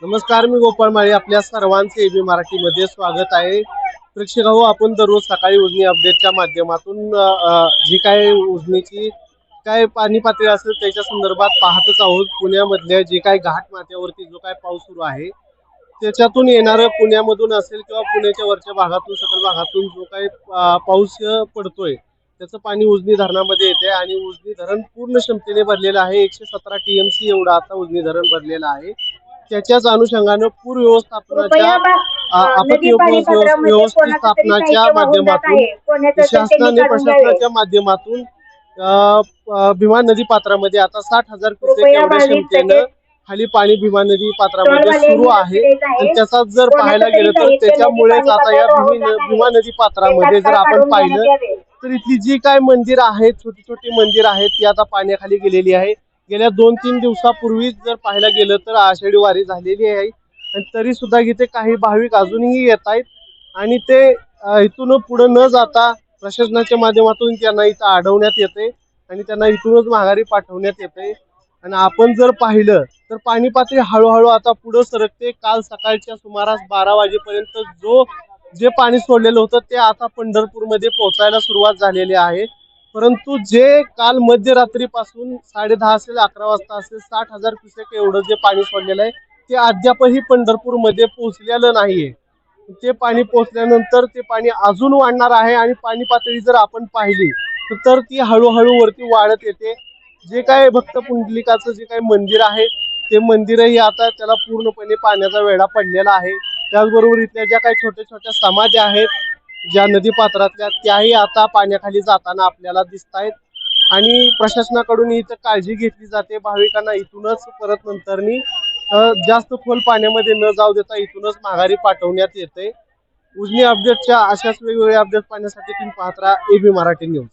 नमस्कार, मी गोपाळ माळी. आपल्या सर्वांचे एबी मराठीमध्ये स्वागत आहे. प्रेक्षक हो, आपण दररोज सकाळी उजनी अपडेटच्या माध्यमातून जी काय उजनीची काय पाणी पातळी असेल त्याच्या संदर्भात पाहतच आहोत. पुण्यामधल्या जे काय घाट माथ्यावरती जो काय पाऊस सुरू आहे त्याच्यातून येणारं, पुण्यामधून असेल किंवा पुण्याच्या वरच्या भागातून, सकल भागातून जो काही पाऊस पडतोय त्याचं पाणी उजनी धरणामध्ये येते आणि उजनी धरण पूर्ण क्षमतेने भरलेलं आहे. 117 TMC एवढं आता उजनी धरण भरलेलं आहे. त्याच्याच अनुषंगानं पूर व्यवस्थापनाच्या कृपया आपत्ती नदी पाणी पत्रामध्ये कोणाचं तरी व्यवस्थापनाच्या साहित्य वाहून जात माध्यमातून आहे. कोणाचं तर त्यांनी शासनाने काढून घ्यावे. प्रशासनाच्या माध्यमातून भीमा नदी पात्रामध्ये आता 60,000 क्युसेक कृपया एवढ्या 22 क्षमतेनं खाली पाणी भीमा नदी पात्रामध्ये सुरू स्टॉलवाल्यांनी लक्ष आहे. द्यायचं आणि आहे. त्याचाच जर कोणाचं पाहायला तरी गेलं तर साहित्य नदी त्याच्यामुळेच पाणी आता या पत्रात वाहून जात आहे. भीमा नदी ते पात्रामध्ये जर तात्काळ आपण काढून पाहिलं घेण्यात यावे. तर इथली जी काय मंदिर आहेत, छोटी छोटी मंदिर आहेत, ती आता पाण्याखाली गेलेली आहे. गेल्या 2-3 दिवसापूर्वीच जर पाहायला गेलं तर आषाढी वारी झालेली आहे आणि तरी सुद्धा इथे काही भाविक अजूनही येत आहेत आणि ते इथून पुढे न जाता प्रशासनाच्या माध्यमातून त्यांना इथं अडवण्यात येते आणि त्यांना इथूनच माघारी पाठवण्यात येते. आणि आपण जर पाहिलं तर पाणी पातळी हळूहळू आता पुढे सरकते. काल सकाळच्या सुमारास 12 वाजेपर्यंत जे पाणी सोडलेलं होतं ते आता पंढरपूरमध्ये पोहोचायला सुरुवात झालेली आहे. परंतु जे काल मध्यरात्रीपासून 10:30 असेल, 11 वाजता असेल, 60,000 क्युसेक एवढं जे पाणी सोडलेलं आहे ते अद्यापही पंढरपूरमध्ये पोहोचलेलं नाहीये. ते पाणी पोहोचल्यानंतर ते पाणी अजून वाढणार आहे आणि पाणी पातळी जर आपण पाहिली तर ती हळूहळू वरती वाढत येते. जे काय भक्त पुंडलिकाचं जे काही मंदिर आहे ते मंदिरही आता त्याला पूर्णपणे पाण्याचा वेढा पडलेला आहे. त्याचबरोबर इथल्या ज्या काही छोट्या छोट्या समाध्या आहेत, ज्या नदीपात्रातल्या, त्याही आता पाण्याखाली जाताना आपल्याला दिसत आहेत. आणि प्रशासनाकडून इथं काळजी घेतली जाते. भाविकांना इथूनच परत नंतरनी जास्त खोल पाण्यामध्ये न जाऊ देता इथूनच माघारी पाठवण्यात येते. उजनी अपडेटच्या अशाच वेगवेगळ्या अपडेट पाहण्यासाठी तुम्ही पाहत राहा एबी मराठी न्यूज.